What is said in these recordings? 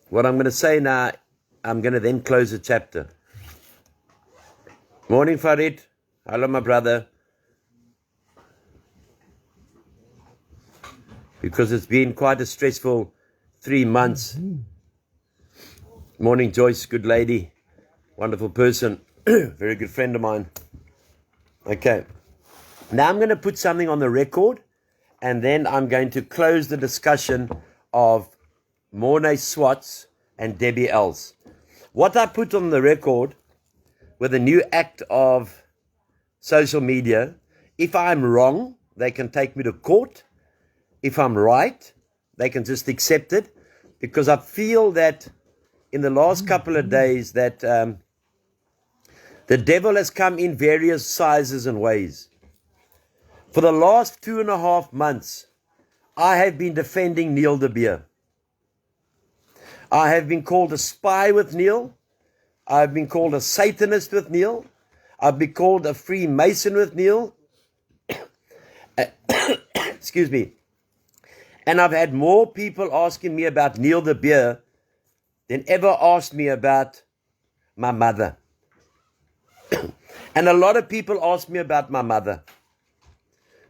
What I'm going to say now, I'm going to then close the chapter. Morning, Farid. Hello, my brother. Because it's been quite a stressful 3 months. Morning, Joyce. Good lady. Wonderful person. Very good friend of mine. Okay. Now I'm going to put something on the record, and then I'm going to close the discussion of Mornay Swats and Debbi Els. What I put on the record with the new act of social media, if I'm wrong, they can take me to court. If I'm right, they can just accept it, because I feel that in the last couple of days that the devil has come in various sizes and ways. For the last 2.5 months, I have been defending Neil Debbi. I have been called a spy with Neil. I've been called a Satanist with Neil. I've been called a Freemason with Neil. Excuse me. And I've had more people asking me about Neil Debbi than ever asked me about my mother. And a lot of people ask me about my mother,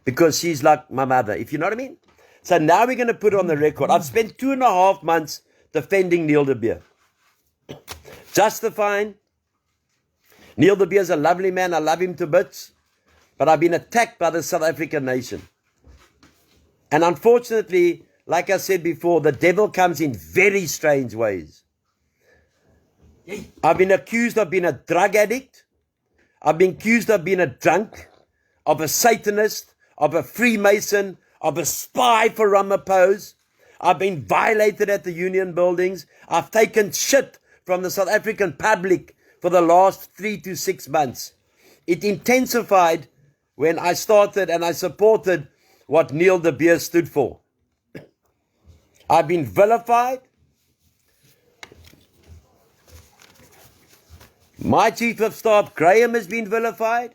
because she's like my mother, if you know what I mean. So now we're going to put it on the record. I've spent 2.5 months defending Neil Debbi, justifying. Neil Debbi is a lovely man. I love him to bits. But I've been attacked by the South African nation. And unfortunately, like I said before, the devil comes in very strange ways. I've been accused of being a drug addict. I've been accused of being a drunk, of a Satanist, of a Freemason, of a spy for Ramaphosa. I've been violated at the union buildings. I've taken shit from the South African public for the last 3 to 6 months. It intensified when I started and I supported what Neil Debbi stood for. I've been vilified. My chief of staff, Graham, has been vilified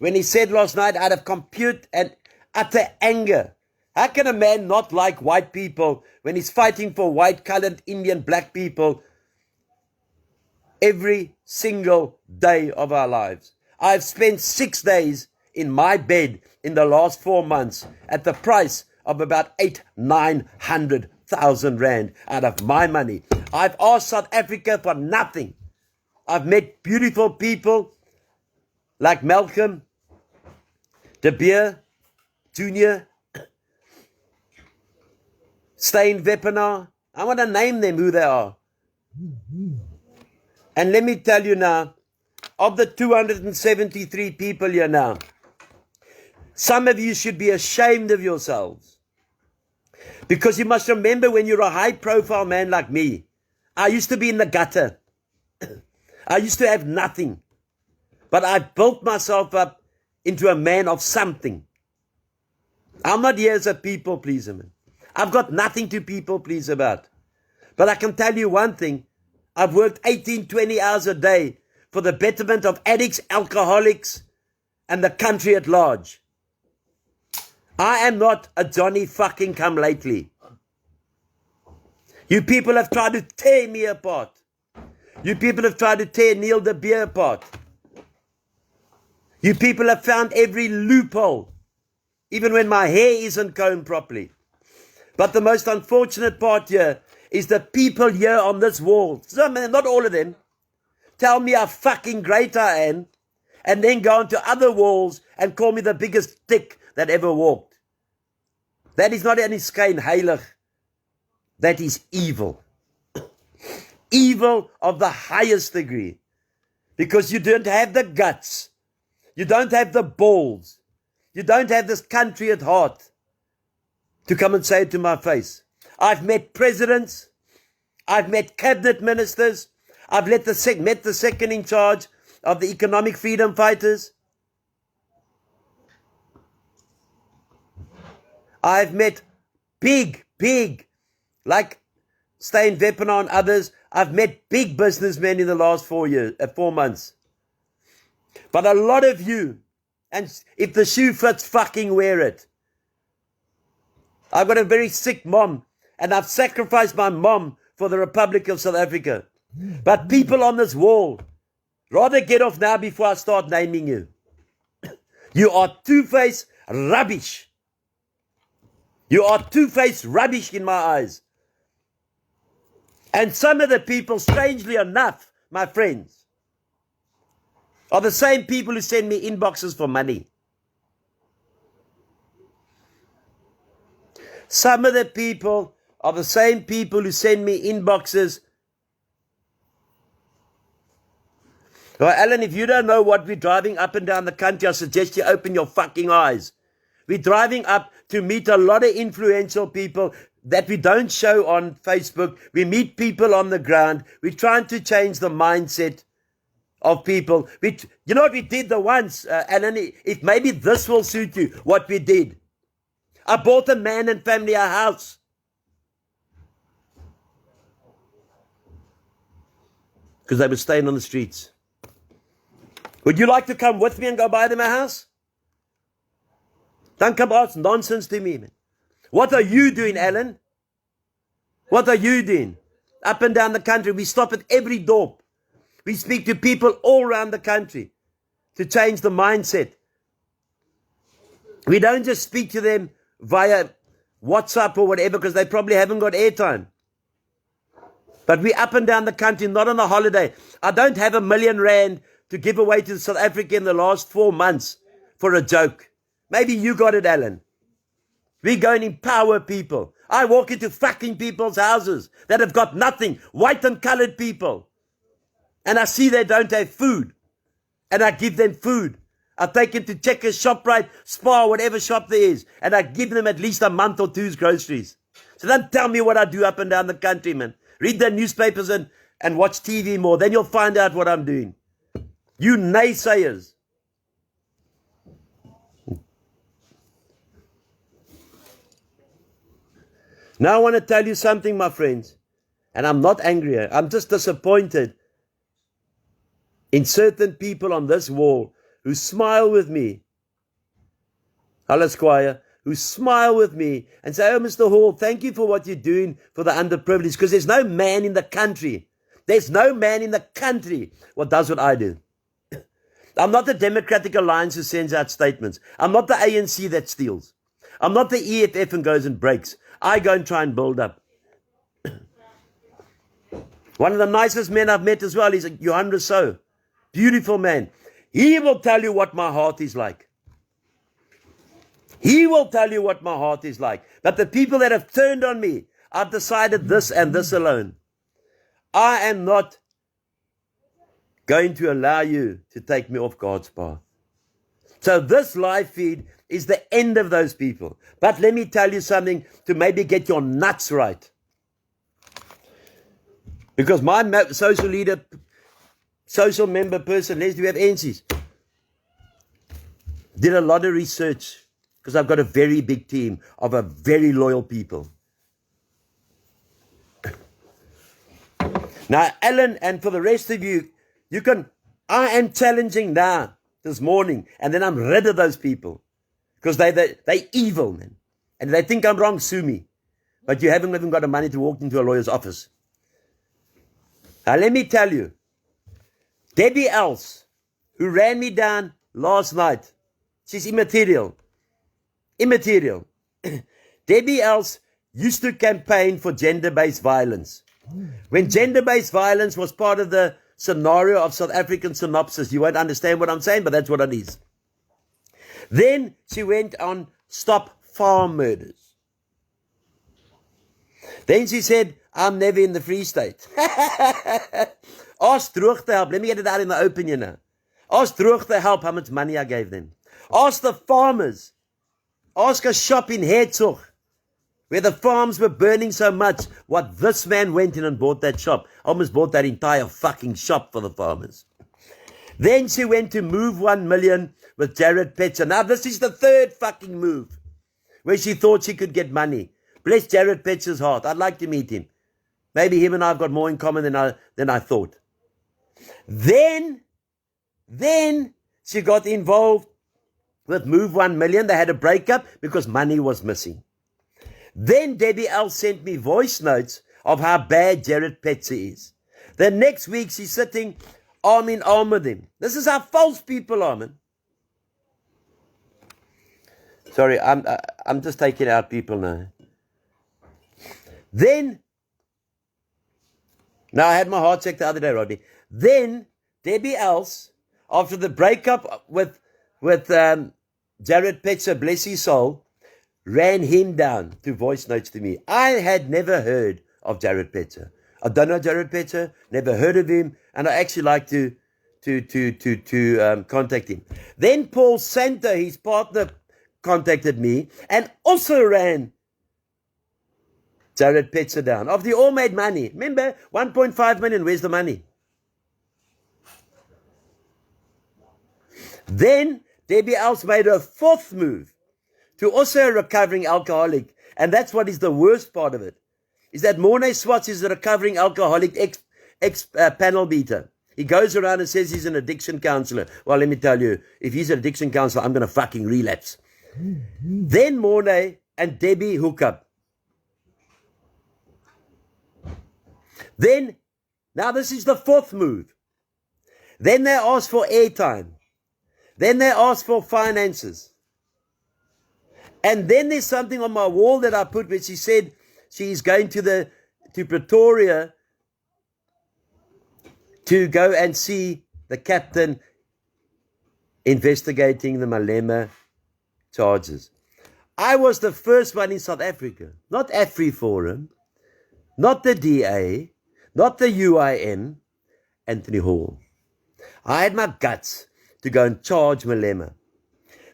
when he said last night, out of compute and utter anger, how can a man not like white people when he's fighting for white-colored Indian black people every single day of our lives? I've spent 6 days in my bed in the last 4 months at the price of about 800,000-900,000 rand out of my money. I've asked South Africa for nothing. I've met beautiful people like Malcolm, Debbi, Junior, Steyn Wepener. I want to name them who they are. And let me tell you now, of the 273 people here now, some of you should be ashamed of yourselves. Because you must remember, when you're a high-profile man like me, I used to be in the gutter. I used to have nothing. But I built myself up into a man of something. I'm not here as a people pleaser, man. I've got nothing to people please about. But I can tell you one thing. I've worked 18, 20 hours a day for the betterment of addicts, alcoholics, and the country at large. I am not a Johnny fucking come lately. You people have tried to tear me apart. You people have tried to tear Neil Debbi apart. You people have found every loophole, even when my hair isn't combed properly. But the most unfortunate part here is the people here on this wall, some, not all of them, tell me how fucking great I am, and then go onto other walls and call me the biggest dick that ever walked. That is not any skyn heilig. That is evil. Evil of the highest degree. Because you don't have the guts. You don't have the balls. You don't have this country at heart to come and say it to my face. I've met presidents. I've met cabinet ministers. I've met the second in charge of the economic freedom fighters. I've met big, like Steyn Wepener and others. I've met big businessmen in the last 4 months. But a lot of you, and if the shoe fits, fucking wear it. I've got a very sick mom, and I've sacrificed my mom for the Republic of South Africa. But people on this wall, rather get off now before I start naming you. You are two-faced rubbish. You are two-faced rubbish in my eyes. And some of the people, strangely enough, my friends, are the same people who send me inboxes for money. Some of the people are the same people who send me inboxes. Well, Alan, if you don't know what we're driving up and down the country, I suggest you open your fucking eyes. We're driving up to meet a lot of influential people that we don't show on Facebook. We meet people on the ground. We're trying to change the mindset of people. You know what we did the once, Alan? If maybe this will suit you, what we did. I bought a man and family a house. Because they were staying on the streets. Would you like to come with me and go buy them a house? Don't come out nonsense to me, man. What are you doing, Alan? What are you doing? Up and down the country, we stop at every door. We speak to people all around the country to change the mindset. We don't just speak to them via WhatsApp or whatever because they probably haven't got airtime. But we up and down the country, not on a holiday. I don't have R1 million to give away to South Africa in the last 4 months for a joke. Maybe you got it, Alan. We go and empower people. I walk into fucking people's houses that have got nothing, white and colored people. And I see they don't have food. And I give them food. I take them to Checkers, ShopRite, Spar, whatever shop there is. And I give them at least a month or two's groceries. So don't tell me what I do up and down the country, man. Read the newspapers and watch TV more. Then you'll find out what I'm doing. You naysayers. Now I want to tell you something, my friends. And I'm not angry. I'm just disappointed in certain people on this wall who smile with me. Hello, Squire. Who smile with me and say, oh, Mr. Hall, thank you for what you're doing for the underprivileged. Because there's no man in the country. There's no man in the country what does what I do. I'm not the Democratic Alliance who sends out statements. I'm not the ANC that steals. I'm not the EFF and goes and breaks. I go and try and build up. One of the nicest men I've met as well is Johan Rousseau. Beautiful man. He will tell you what my heart is like. He will tell you what my heart is like. But the people that have turned on me, I've decided this and this alone. I am not going to allow you to take me off God's path. So this live feed is the end of those people. But let me tell you something to maybe get your nuts right. Because my social leader, social member person, Leslie, we have NCs, did a lot of research because I've got a very big team of a very loyal people. Now, Alan, and for the rest of you, I am challenging now, this morning, and then I'm rid of those people. Because they evil, man. And they think I'm wrong, sue me. But you haven't even got the money to walk into a lawyer's office. Now, let me tell you, Debbi Els, who ran me down last night, she's immaterial. Immaterial. Debbi Els used to campaign for gender-based violence. When gender-based violence was part of the scenario of South African synopsis, you won't understand what I'm saying, but that's what it is. Then she went on Stop Farm Murders. Then she said, I'm never in the Free State. Ask Droogte help. Let me get it out in the open, you know. Ask Droogte help how much money I gave them. Ask the farmers. Ask a shop in Hertzog where the farms were burning so much. What this man went in and bought that shop. Almost bought that entire fucking shop for the farmers. Then she went to Move 1 Million with Jared Petcher. Now this is the third fucking move where she thought she could get money. Bless Jared Petcher's heart. I'd like to meet him. Maybe him and I have got more in common than I thought. Then she got involved with Move 1 Million. They had a breakup because money was missing. Then Debbi Els sent me voice notes of how bad Jared Petzer is. The next week, she's sitting arm in arm with him. This is how false people are, man. Sorry, I'm just taking out people now. Then, now I had my heart checked the other day, Rodney. Then, Debbie Else, after the breakup with Jared Petzer, bless his soul, ran him down to voice notes to me. I had never heard of Jared Petzer. I don't know Jared Petzer, never heard of him, and I actually like to contact him. Then Paul Santer, his partner, contacted me and also ran Jared Petzer down. Of the all made money. Remember, 1.5 million, where's the money? Then Debbie Else made a fourth move to also a recovering alcoholic. And that's what is the worst part of it. Is that Mornay Swats is a recovering alcoholic ex-panel beater. He goes around and says he's an addiction counselor. Well, let me tell you, if he's an addiction counselor, I'm going to fucking relapse. Then Mornay and Debbie hook up. Then, now this is the fourth move. Then they ask for airtime. Then they ask for finances. And then there's something on my wall that I put where she said she's going to Pretoria to go and see the captain investigating the Malema charges. I was the first one in South Africa, not AfriForum, not the DA, not the UIM, Anthony Hall. I had my guts to go and charge Malema.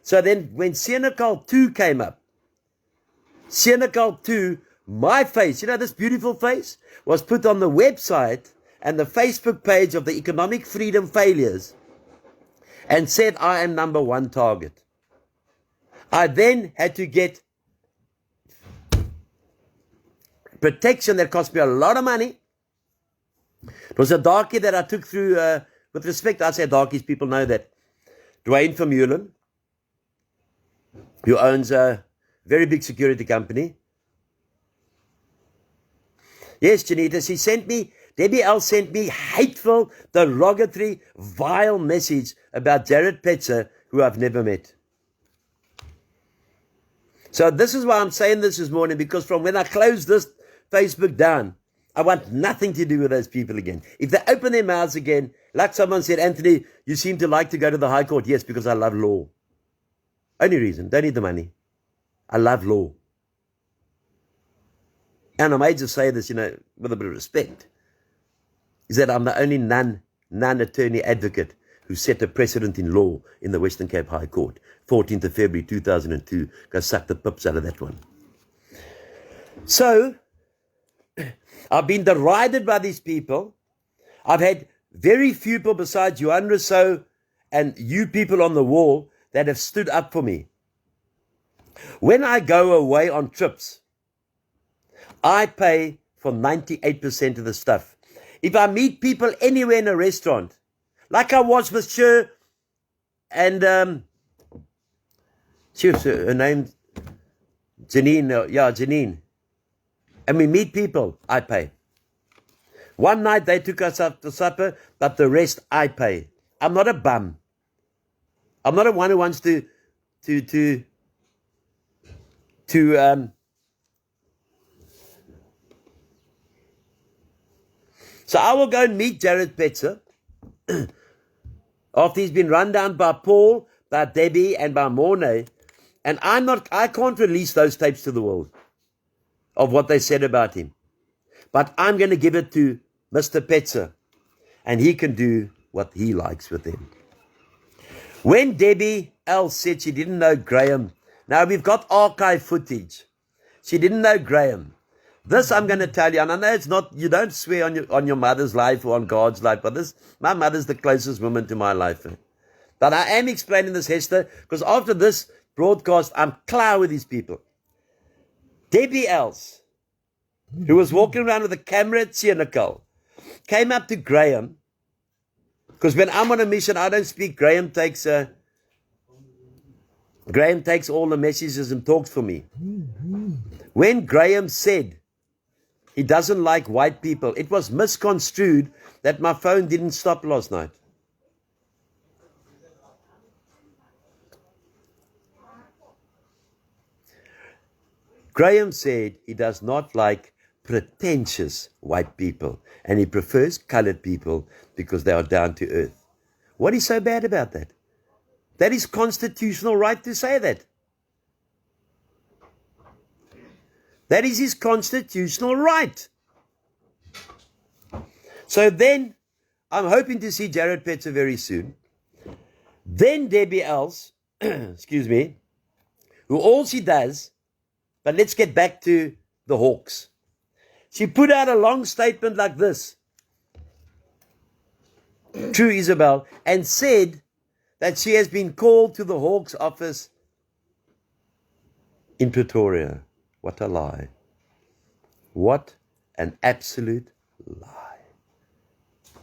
So then when Senekal 2 came up, Senekal 2, my face, you know this beautiful face, was put on the website and the Facebook page of the Economic Freedom Failures and said I am number one target. I then had to get protection that cost me a lot of money. It was a darkie that I took through, with respect, I say darkies, people know that. Dwayne Vermeulen, who owns a very big security company. Yes, Janita, she sent me, Debbie L sent me hateful, derogatory, vile message about Jared Petzer, who I've never met. So this is why I'm saying this morning, because from when I closed this Facebook down, I want nothing to do with those people again. If they open their mouths again, like someone said, Anthony, you seem to like to go to the High Court. Yes, because I love law. Only reason, don't need the money. I love law. And I may just say this, with a bit of respect, is that I'm the only non-attorney advocate who set a precedent in law in the Western Cape High Court. 14th of February 2002. Go suck the pips out of that one. So, I've been derided by these people. I've had very few people besides Johan Rousseau and you people on the wall that have stood up for me. When I go away on trips, I pay for 98% of the stuff. If I meet people anywhere in a restaurant, like I was with Sher and, her name, Janine, Janine. And we meet people, I pay. One night they took us out to supper, but the rest I pay. I'm not a bum. I'm not a one who wants to So I will go and meet Jared Petzer after he's been run down by Paul, by Debbie, and by Mornay. And I can't release those tapes to the world of what they said about him. But I'm going to give it to Mr. Petzer, and he can do what he likes with him. When Debbie L said she didn't know Graham, now we've got archive footage. She didn't know Graham. This I'm going to tell you, and I know it's not, you don't swear on your mother's life or on God's life, but my mother's the closest woman to my life. But I am explaining this, Hester, because after this broadcast, I'm clear with these people. Debbie Else, who was walking around with a camera at Senekal, came up to Graham, because when I'm on a mission, I don't speak. Graham takes all the messages and talks for me. When Graham said He doesn't like white people. It was misconstrued that my phone didn't stop last night. Graham said he does not like pretentious white people and he prefers colored people because they are down to earth. What is so bad about that? That is constitutional right to say that. That is his constitutional right. So then, I'm hoping to see Jared Petzer very soon. Then Debbie Els, excuse me, who all she does, but let's get back to the Hawks. She put out a long statement like this, True Isabel, and said that she has been called to the Hawks office in Pretoria. What a lie. What an absolute lie.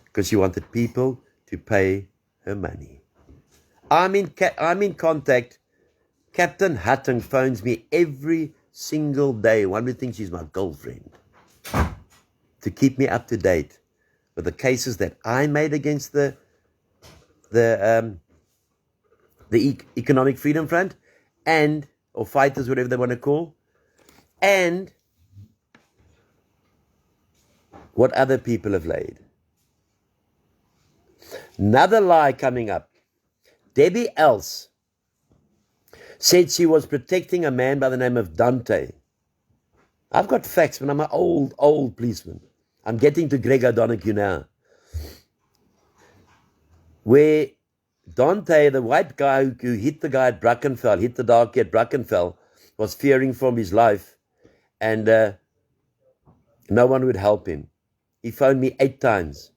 Because she wanted people to pay her money. I'm in contact. Captain Hutton phones me every single day. One would think she's my girlfriend. To keep me up to date with the cases that I made against the Economic Freedom Front or fighters, whatever they want to call, and what other people have laid. Another lie coming up. Debbie Els said she was protecting a man by the name of Dante. I've got facts, but I'm an old policeman. I'm getting to Greg O'Donoghue now. Where Dante, the white guy who hit the guy at Brackenfell, hit the darkie at Brackenfell, was fearing for his life, and no one would help him. He phoned me 8 times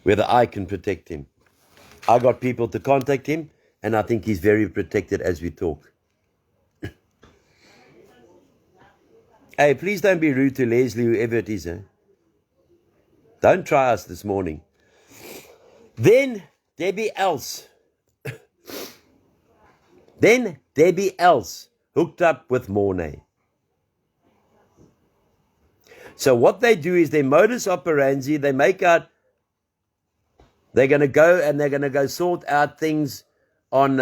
whether I can protect him. I got people to contact him, and I think he's very protected as we talk. Hey, please don't be rude to Leslie, whoever it is. Don't try us this morning. Then Debbie Els hooked up with Mornay. So what they do is their modus operandi, they make out they're going to go sort out things on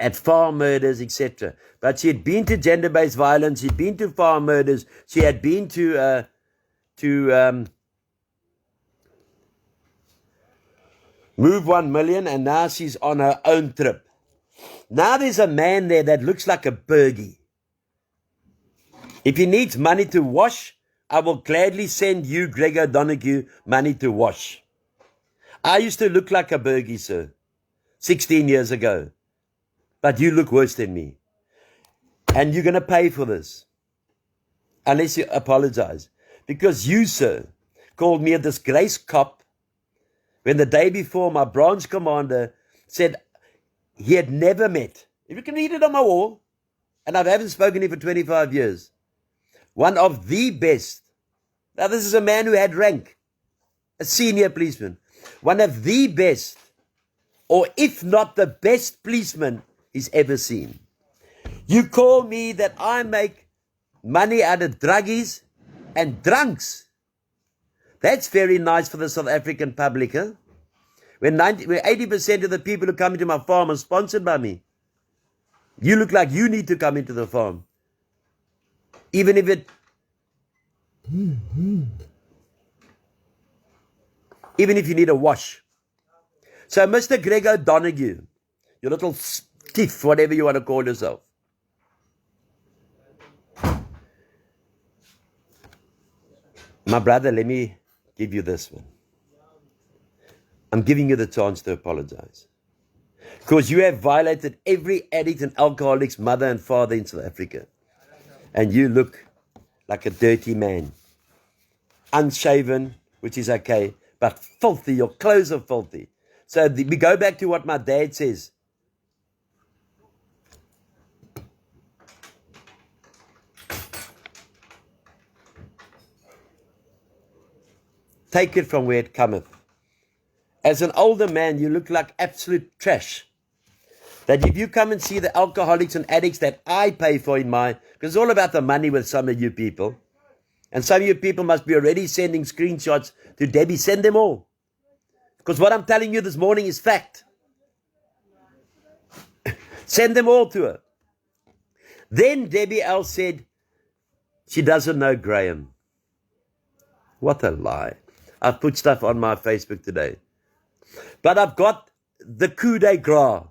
at farm murders, etc. But she had been to gender-based violence, she'd been to farm murders, she had been to Move 1 Million, and now she's on her own trip. Now there's a man there that looks like a Bergie. If he needs money to wash, I will gladly send you, Greg O'Donoghue, money to wash. I used to look like a Bergie, sir, 16 years ago. But you look worse than me. And you're going to pay for this. Unless you apologize. Because you, sir, called me a disgrace cop when the day before my branch commander said he had never met, if you can read it on my wall, and I haven't spoken to him for 25 years, one of the best. Now this is a man who had rank, a senior policeman, one of the best, or if not the best policeman he's ever seen. You call me that I make money out of druggies and drunks. That's very nice for the South African public, huh? When 80% of the people who come into my farm are sponsored by me. You look like you need to come into the farm. Even if you need a wash. So Mr. Greg O'Donoghue, your little stiff, whatever you want to call yourself. My brother, let me give you this one. I'm giving you the chance to apologize. Because you have violated every addict and alcoholic's mother and father in South Africa. And you look like a dirty man. Unshaven, which is okay, but filthy. Your clothes are filthy. So we go back to what my dad says. Take it from where it cometh. As an older man, you look like absolute trash. that if you come and see the alcoholics and addicts that I pay for in my, because it's all about the money with some of you people, and some of you people must be already sending screenshots to Debbi. Send them all. Because what I'm telling you this morning is fact. Send them all to her. Then Debbi L said she doesn't know Graham. What a lie. I've put stuff on my Facebook today. But I've got the coup de grace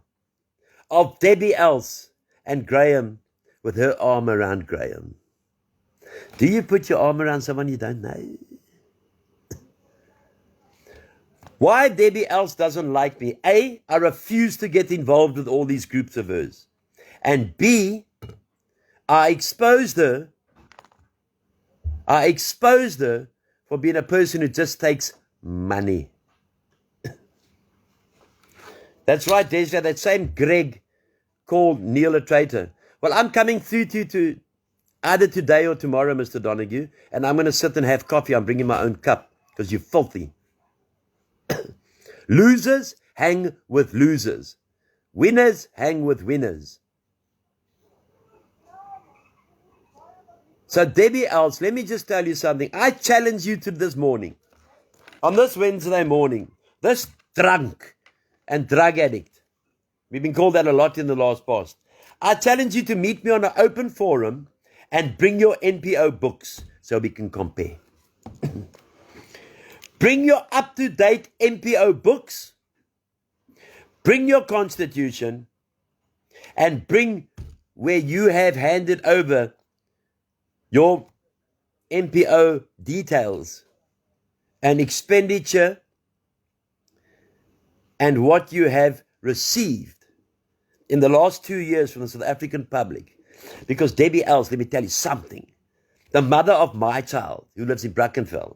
of Debbi Else and Graham with her arm around Graham. Do you put your arm around someone you don't know? Why Debbi Else doesn't like me? A, I refuse to get involved with all these groups of hers. And B, I exposed her for being a person who just takes money. That's right, Desja, that same Greg called Neil a traitor. Well, I'm coming through to either today or tomorrow, Mr. Donahue, and I'm going to sit and have coffee. I'm bringing my own cup because you're filthy. Losers hang with losers. Winners hang with winners. So Debbi Else, let me just tell you something. I challenge you to this morning, on this Wednesday morning, this drunk and drug addict. We've been called that a lot in the last past. I challenge you to meet me on an open forum and bring your NPO books so we can compare. Bring your up-to-date NPO books, bring your constitution, and bring where you have handed over your NPO details and expenditure and what you have received in the last 2 years from the South African public. Because Debbi Else, let me tell you something. The mother of my child, who lives in Brackenfell,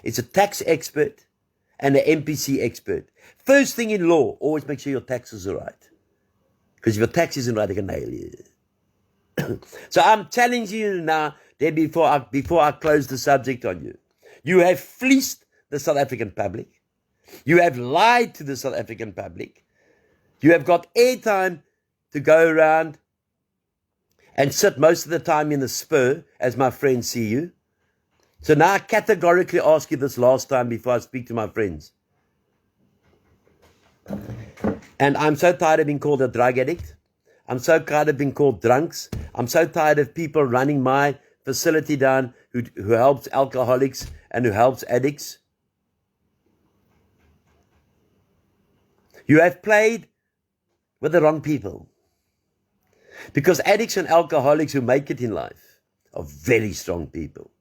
is a tax expert and an MPC expert. First thing in law, always make sure your taxes are right. Because if your tax isn't right, they can nail you. So I'm challenging you now, Debbi, before I close the subject on you. You have fleeced the South African public. You have lied to the South African public. You have got airtime to go around and sit most of the time in the spur, as my friends see you. So now I categorically ask you this last time before I speak to my friends. And I'm so tired of being called a drug addict. I'm so tired of being called drunks. I'm so tired of people running my facility down who helps alcoholics and who helps addicts. You have played with the wrong people. Because addicts and alcoholics who make it in life are very strong people.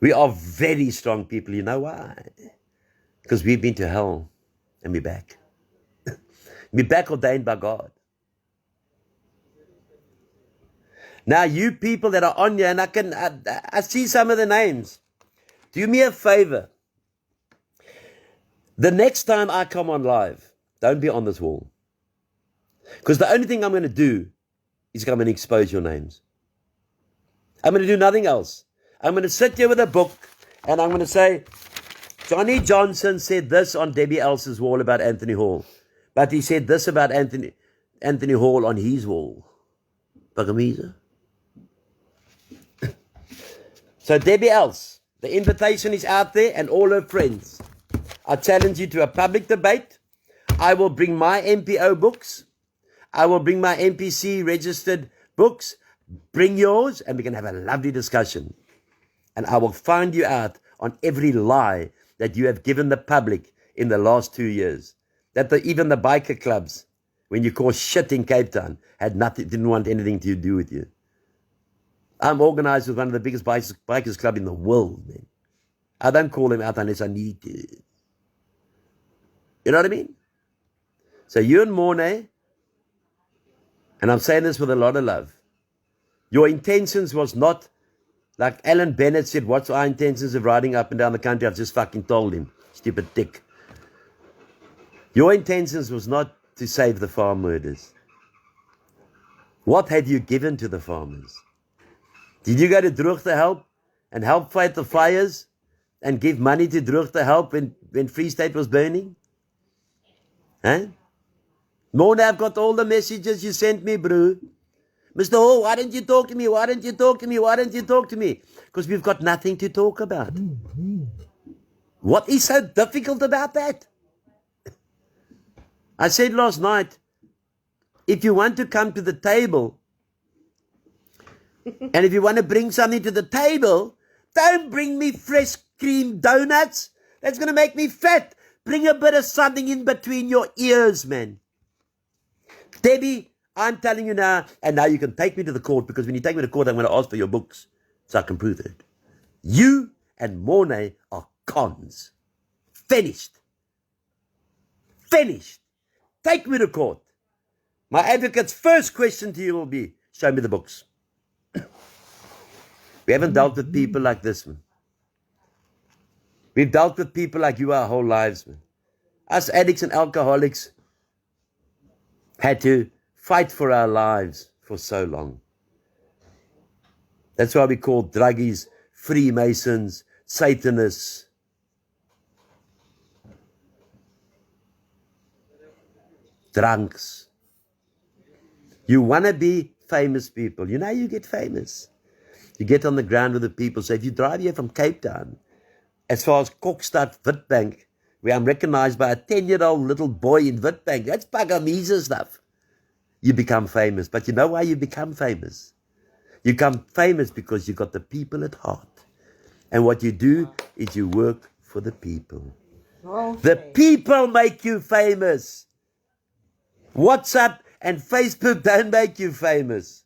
We are very strong people. You know why? Because we've been to hell and we're back. We're back ordained by God. Now, you people that are on here, and I see some of the names. Do me a favor. The next time I come on live, don't be on this wall. Because the only thing I'm going to do is come and expose your names. I'm going to do nothing else. I'm going to sit here with a book and I'm going to say, Johnny Johnson said this on Debbi Else's wall about Anthony Hall. But he said this about Anthony Hall on his wall. Pagamisa. So Debbi Else, the invitation is out there and all her friends. I challenge you to a public debate. I will bring my MPO books. I will bring my MPC registered books. Bring yours and we can have a lovely discussion. And I will find you out on every lie that you have given the public in the last 2 years. That even the biker clubs, when you call shit in Cape Town, didn't want anything to do with you. I'm organized with one of the biggest bikers club in the world, man. I don't call them out unless I need to. You know what I mean? So you and Mornay, and I'm saying this with a lot of love, your intentions was not, like Alan Bennett said, what's our intentions of riding up and down the country? I've just fucking told him, stupid dick. Your intentions was not to save the farm murders. What had you given to the farmers? Did you go to Droogte Help and help fight the fires and give money to Droogte Help when Free State was burning? Huh? Morning, I've got all the messages you sent me, bro. Mr. Hall, why don't you talk to me? Why don't you talk to me? Why don't you talk to me? Because we've got nothing to talk about. What is so difficult about that? I said last night, if you want to come to the table, and if you want to bring something to the table, don't bring me fresh cream donuts. That's going to make me fat. Bring a bit of something in between your ears, man. Debbi, I'm telling you now, and now you can take me to the court, because when you take me to court, I'm going to ask for your books so I can prove it. You and Mornay are cons. Finished. Finished. Take me to court. My advocate's first question to you will be, show me the books. We haven't dealt with people like this, man. We've dealt with people like you our whole lives, man. Us addicts and alcoholics had to fight for our lives for so long. That's why we call druggies, Freemasons, Satanists. Drunks. You want to be famous people. You know you get famous. You get on the ground with the people. So if you drive here from Cape Town, as far as Kokstad, Witbank, where I'm recognized by a 10-year-old little boy in Witbank, that's Pagamisa stuff. You become famous. But you know why you become famous? You become famous because you got the people at heart. And what you do is you work for the people. Okay. The people make you famous. WhatsApp and Facebook don't make you famous.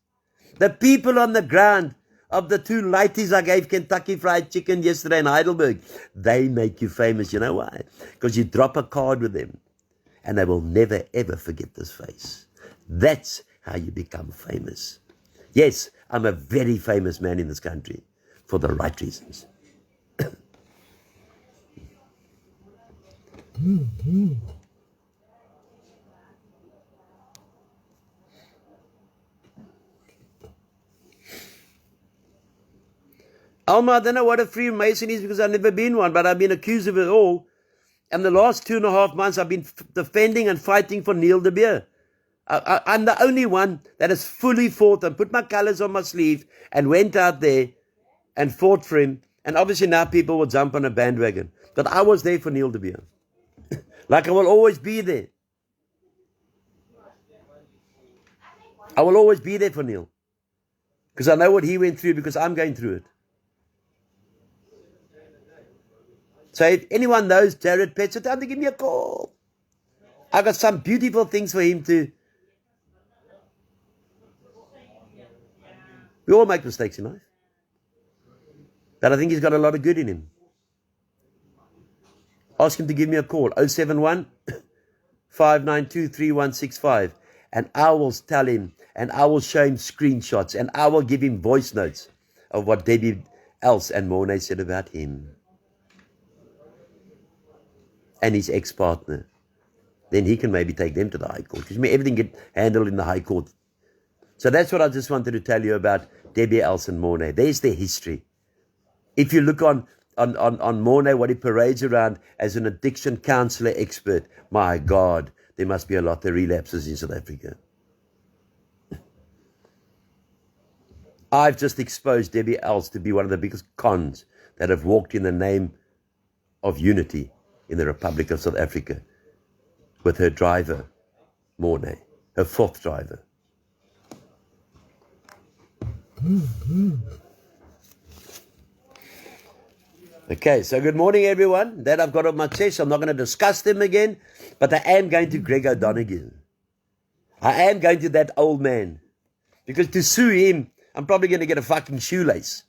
The people on the ground of the two ladies I gave Kentucky Fried Chicken yesterday in Heidelberg, they make you famous. You know why? Because you drop a card with them and they will never ever forget this face. That's how you become famous. Yes, I'm a very famous man in this country for the right reasons. Alma, I don't know what a Freemason is because I've never been one, but I've been accused of it all. And the last 2.5 months, I've been defending and fighting for Neil Debbi. I'm the only one that has fully fought and put my colors on my sleeve and went out there and fought for him. And obviously now people will jump on a bandwagon. But I was there for Neil Debbi. Like I will always be there. I will always be there for Neil. Because I know what he went through because I'm going through it. So if anyone knows Jared Petts, tell him to give me a call. I got some beautiful things for him to. We all make mistakes in life. But I think he's got a lot of good in him. Ask him to give me a call, 071 592 3165. And I will tell him, and I will show him screenshots, and I will give him voice notes of what Debbi else and Mornay said about him. And his ex-partner. Then he can maybe take them to the High Court. Because everything get handled in the High Court. So that's what I just wanted to tell you about Debbi else and Mornay. There's their history. If you look on Mornay, what he parades around as an addiction counselor expert, my God, there must be a lot of relapses in South Africa. I've just exposed Debbi else to be one of the biggest cons that have walked in the name of unity in the Republic of South Africa with her driver, Mornay, her fourth driver. Okay, so good morning, everyone. That I've got on my chest. I'm not going to discuss them again, but I am going to Greg O'Donoghue. I am going to that old man. Because to sue him, I'm probably going to get a fucking shoelace.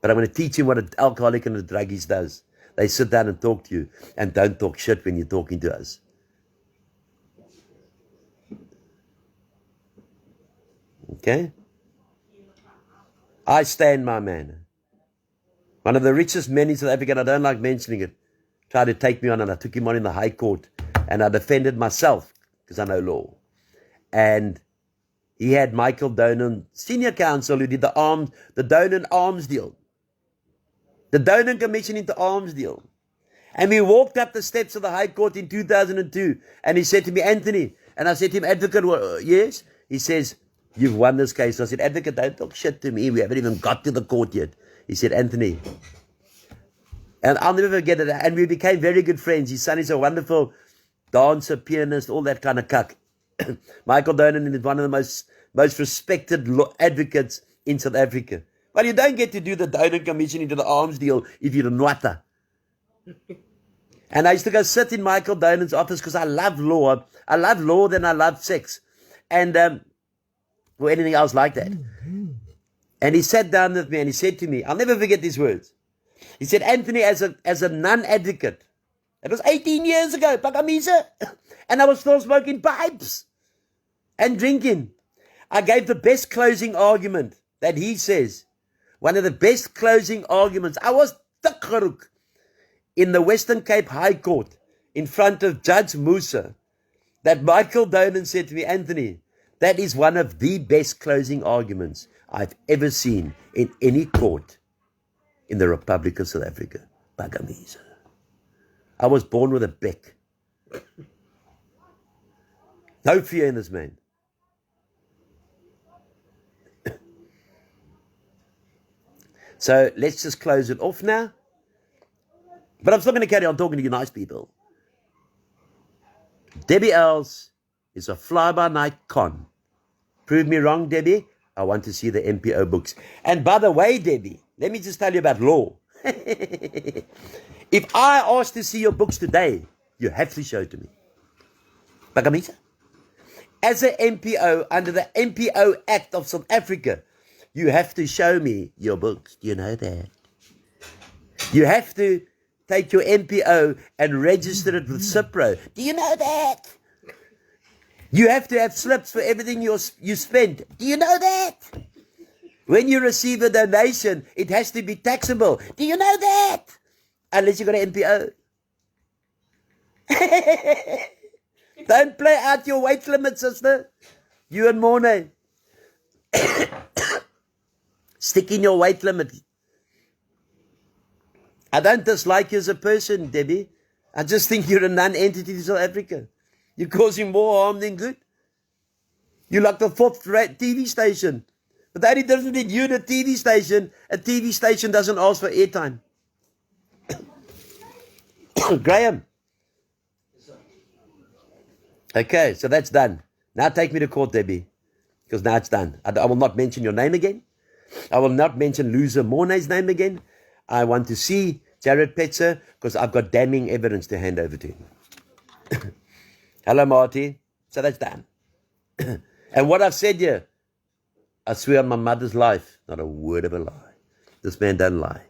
But I'm going to teach him what an alcoholic and a druggist does. They sit down and talk to you, and don't talk shit when you're talking to us. Okay? I stand my man. One of the richest men in South Africa, and I don't like mentioning it, tried to take me on, and I took him on in the High Court, and I defended myself, because I know law. And he had Michael Donan, senior counsel, who did the Donan arms deal. The Donan Commission into arms deal. And we walked up the steps of the High Court in 2002, and he said to me, Anthony, And I said to him, advocate, yes? He says, you've won this case. I said, advocate, don't talk shit to me. We haven't even got to the court yet. He said, Anthony. And I'll never forget it. And we became very good friends. His son is a wonderful dancer, pianist, all that kind of cuck. Michael Donan is one of the most respected advocates in South Africa. Well, you don't get to do the Donan Commission into the arms deal if you're a nwata. And I used to go sit in Michael Donan's office because I love law. I love law than I love sex. And or anything else like that. And he sat down with me and he said to me, I'll never forget these words. He said, Anthony, as a non-advocate, it was 18 years ago, Pakamisa, and I was still smoking pipes and drinking. I gave the best closing argument that he says, one of the best closing arguments. I was Takharuk in the Western Cape High Court in front of Judge Musa, that Michael Donan said to me, Anthony, that is one of the best closing arguments I've ever seen in any court in the Republic of South Africa. Pakamisa. I was born with a beck. No fear in this man. So let's just close it off now. But I'm still going to carry on talking to you nice people. Debbi Els is a fly-by-night con. Prove me wrong, Debbi. I want to see the MPO books. And by the way, Debbi, let me just tell you about law. If I ask to see your books today, you have to show it to me. Pakamisa? As an MPO, under the MPO Act of South Africa, you have to show me your books. Do you know that? You have to take your MPO and register it with Cipro. Do you know that? You have to have slips for everything you spend. Do you know that? When you receive a donation, it has to be taxable. Do you know that? Unless you've got an MPO. Don't play out your weight limit, sister. You and Mornay. Stick in your weight limit. I don't dislike you as a person, Debbi. I just think you're a non-entity to South Africa. You're causing more harm than good. You're like the fourth TV station. But the only difference between you and a TV station doesn't ask for airtime. Graham. Okay, so that's done. Now take me to court, Debbi. Because now it's done. I will not mention your name again. I will not mention loser Mornay's name again. I want to see Jared Petzer because I've got damning evidence to hand over to him. Hello, Marty. So that's done. And what I've said here, I swear on my mother's life, not a word of a lie. This man doesn't lie.